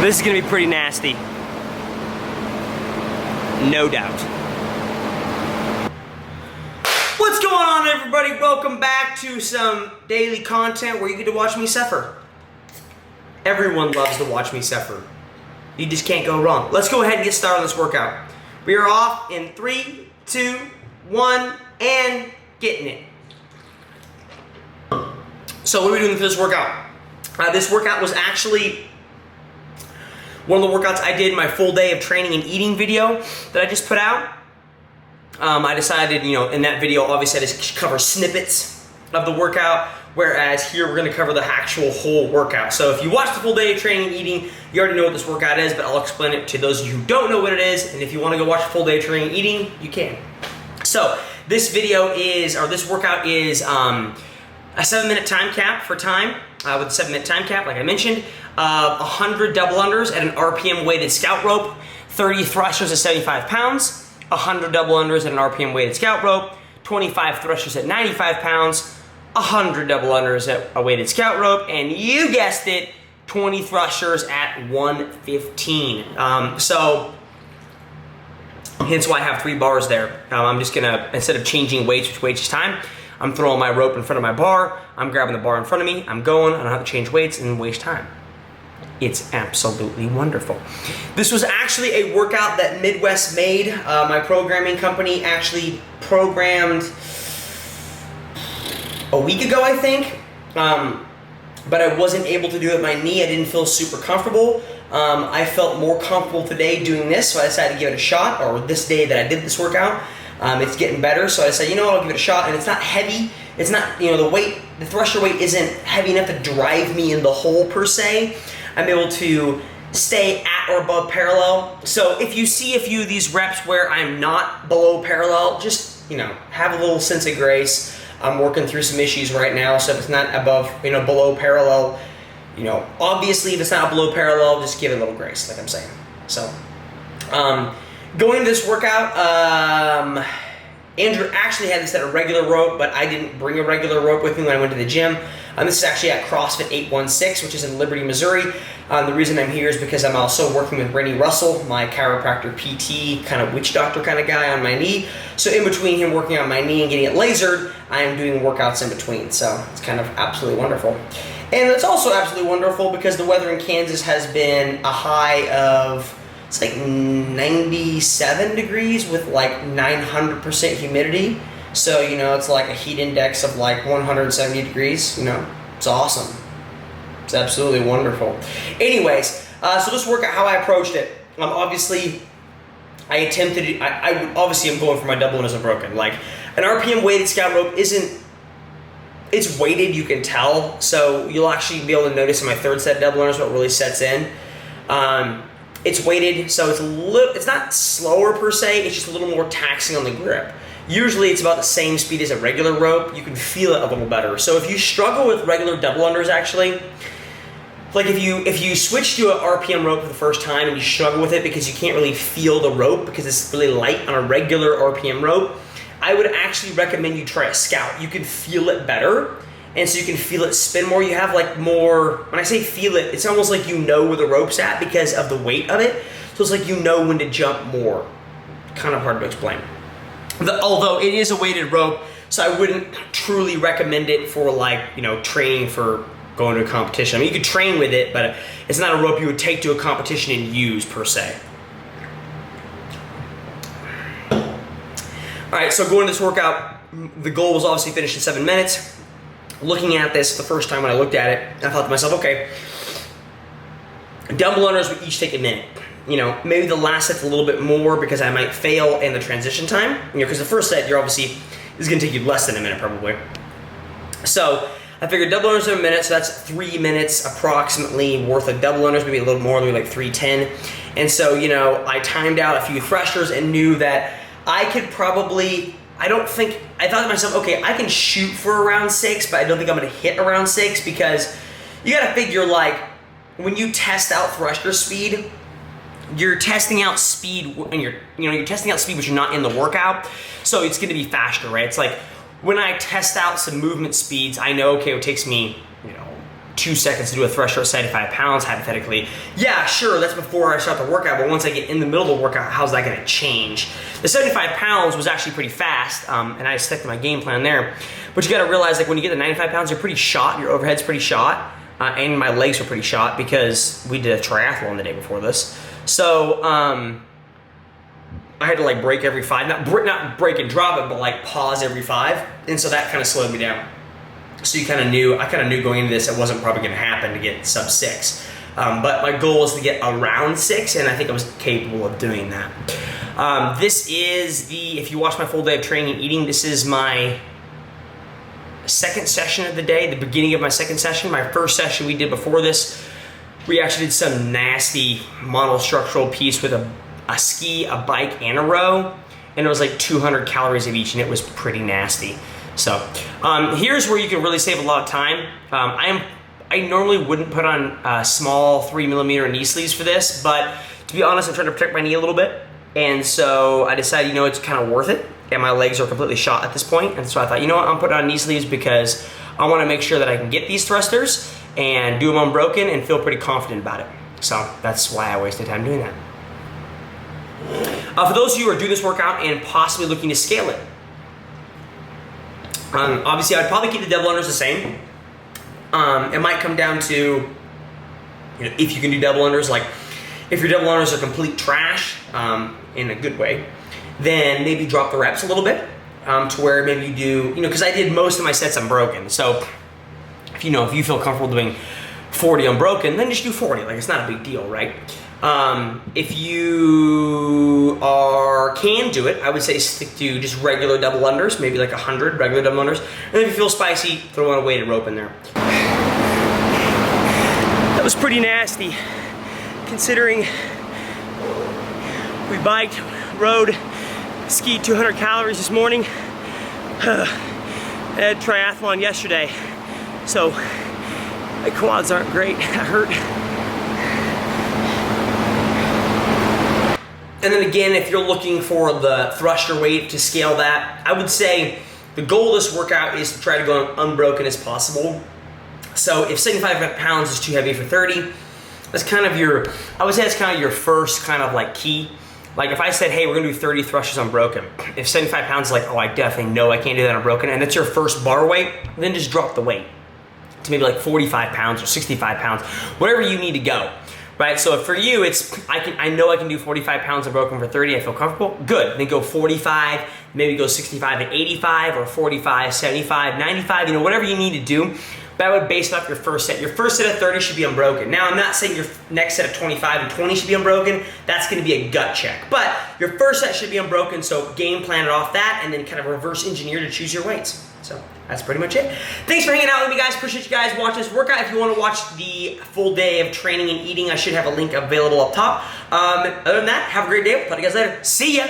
This is gonna be pretty nasty. No doubt. What's going on, everybody? Welcome back to some daily content where you get to watch me suffer. Everyone loves to watch me suffer. You just can't go wrong. Let's go ahead and get started on this workout. We are off in 3, 2, 1, and getting it. So what are we doing for this workout? This workout was actually one of the workouts I did in my full day of training and eating video that I just put out. I decided, in that video, obviously I just cover snippets of the workout, whereas here we're gonna cover the actual whole workout. So if you watch the full day of training and eating, you already know what this workout is, but I'll explain it to those of you who don't know what it is, and if you wanna go watch the full day of training and eating, you can. So this workout is a 7-minute time cap for time, with a 7-minute time cap, like I mentioned, 100 double unders at an RPM weighted scout rope, 30 thrusters at 75 pounds, 100 double unders at an RPM weighted scout rope, 25 thrusters at 95 pounds, 100 double unders at a weighted scout rope, and you guessed it, 20 thrusters at 115. So hence why I have 3 bars there. I'm just gonna, instead of changing weights, which weights each time, I'm throwing my rope in front of my bar, I'm grabbing the bar in front of me, I'm going, I don't have to change weights and waste time. It's absolutely wonderful. This was actually a workout that Midwest made. My programming company actually programmed a week ago, I think. But I wasn't able to do it with my knee. I didn't feel super comfortable. I felt more comfortable today doing this, so I decided to give it a shot, or this day that I did this workout. It's getting better, so I said, I'll give it a shot, and it's not heavy. It's not, the thruster weight isn't heavy enough to drive me in the hole per se. I'm able to stay at or above parallel. So if you see a few of these reps where I'm not below parallel, just, have a little sense of grace. I'm working through some issues right now, so if it's not above, below parallel, obviously if it's not below parallel, just give it a little grace, like I'm saying. So, going into this workout, Andrew actually had this at a regular rope, but I didn't bring a regular rope with me when I went to the gym. This is actually at Crossfit 816, which is in Liberty, Missouri. The reason I'm here is because I'm also working with Rennie Russell, my chiropractor PT, kind of witch doctor kind of guy on my knee. So in between him working on my knee and getting it lasered, I am doing workouts in between. So it's kind of absolutely wonderful. And it's also absolutely wonderful because the weather in Kansas has been a high of, it's like 97 degrees with like 900% humidity. So, it's like a heat index of like 170 degrees. It's awesome. It's absolutely wonderful. Anyways, so this workout, how I approached it. Obviously, I'm going for my double unders unbroken. Like, an RPM weighted scout rope it's weighted, you can tell. So you'll actually be able to notice in my third set double unders what really sets in. It's weighted, so it's not slower per se, it's just a little more taxing on the grip. Usually it's about the same speed as a regular rope. You can feel it a little better. So if you struggle with regular double unders, actually, like if you switch to an RPM rope for the first time and you struggle with it because you can't really feel the rope because it's really light on a regular RPM rope, I would actually recommend you try a Scout. You can feel it better, and so you can feel it spin more. You have like more, when I say feel it, it's almost like where the rope's at because of the weight of it. So it's like when to jump more. Kind of hard to explain. Although it is a weighted rope, so I wouldn't truly recommend it for training for going to a competition. I mean, you could train with it, but it's not a rope you would take to a competition and use per se. All right, so going to this workout, the goal was obviously finish in 7 minutes. Looking at this the first time when I looked at it, I thought to myself, okay, double unders would each take a minute. Maybe the last set's a little bit more because I might fail in the transition time. Because the first set, this is gonna take you less than a minute probably. So I figured double unders in a minute, so that's 3 minutes approximately worth of double unders, maybe a little more, maybe like 3:10. And so, I timed out a few thrusters and knew that I could probably, I thought to myself, okay, I can shoot for around 6, but I don't think I'm gonna hit around 6 because you gotta figure when you test out thruster speed, you're testing out speed and you're testing out speed but you're not in the workout, so it's going to be faster, right? It's like when I test out some movement speeds, I know, okay, it takes me 2 seconds to do a thruster at 75 pounds, hypothetically. Yeah, sure, that's before I start the workout, but once I get in the middle of the workout, how's that gonna change? The 75 pounds was actually pretty fast, and I stuck to my game plan there. But you gotta realize, like when you get to 95 pounds, you're pretty shot, your overhead's pretty shot, and my legs are pretty shot because we did a triathlon the day before this. So, I had to like break every 5, not break and drop it, but like pause every 5, and so that kind of slowed me down. So I kind of knew going into this it wasn't probably going to happen to get sub 6. But my goal was to get around 6, and I think I was capable of doing that. This is if you watch my full day of training and eating, this is my second session of the day, the beginning of my second session. My first session we did before this, we actually did some nasty monostructural piece with a ski, a bike, and a row, and it was like 200 calories of each, and it was pretty nasty. So here's where you can really save a lot of time. I normally wouldn't put on small 3mm knee sleeves for this, but to be honest, I'm trying to protect my knee a little bit, and so I decided, it's kind of worth it, and my legs are completely shot at this point, and so I thought, I'm putting on knee sleeves because I want to make sure that I can get these thrusters and do them unbroken and feel pretty confident about it. So that's why I wasted time doing that. For those of you who are doing this workout and possibly looking to scale it, obviously I'd probably keep the double unders the same. It might come down to, if you can do double unders, like if your double unders are complete trash, in a good way, then maybe drop the reps a little bit, to where maybe you do, because I did most of my sets unbroken. So if you feel comfortable doing 40 unbroken, then just do 40. Like, it's not a big deal, right? If you can do it, I would say stick to just regular double unders, maybe like 100 regular double unders. And if you feel spicy, throw in a weighted rope in there. That was pretty nasty, considering we biked, rode, skied 200 calories this morning. I had a triathlon yesterday, so my quads aren't great. That hurt. And then again, if you're looking for the thruster weight to scale that, I would say the goal of this workout is to try to go unbroken as possible. So if 75 pounds is too heavy for 30, that's kind of I would say that's kind of your first kind of like key. Like if I said, hey, we're gonna do 30 thrusters unbroken, if 75 pounds is like, oh, I definitely know I can't do that unbroken, and that's your first bar weight, then just drop the weight to maybe like 45 pounds or 65 pounds, whatever you need to go. Right, so for you, I know I can do 45 pounds unbroken for 30, I feel comfortable, good. Then go 45, maybe go 65 and 85, or 45, 75, 95, whatever you need to do. But I would base it off your first set. Your first set of 30 should be unbroken. Now, I'm not saying your next set of 25 and 20 should be unbroken. That's gonna be a gut check. But your first set should be unbroken, so game plan it off that, and then kind of reverse engineer to choose your weights. So that's pretty much it. Thanks for hanging out with me, guys. Appreciate you guys watching this workout. If you want to watch the full day of training and eating, I should have a link available up top. Other than that, have a great day. Talk to you guys later. See ya.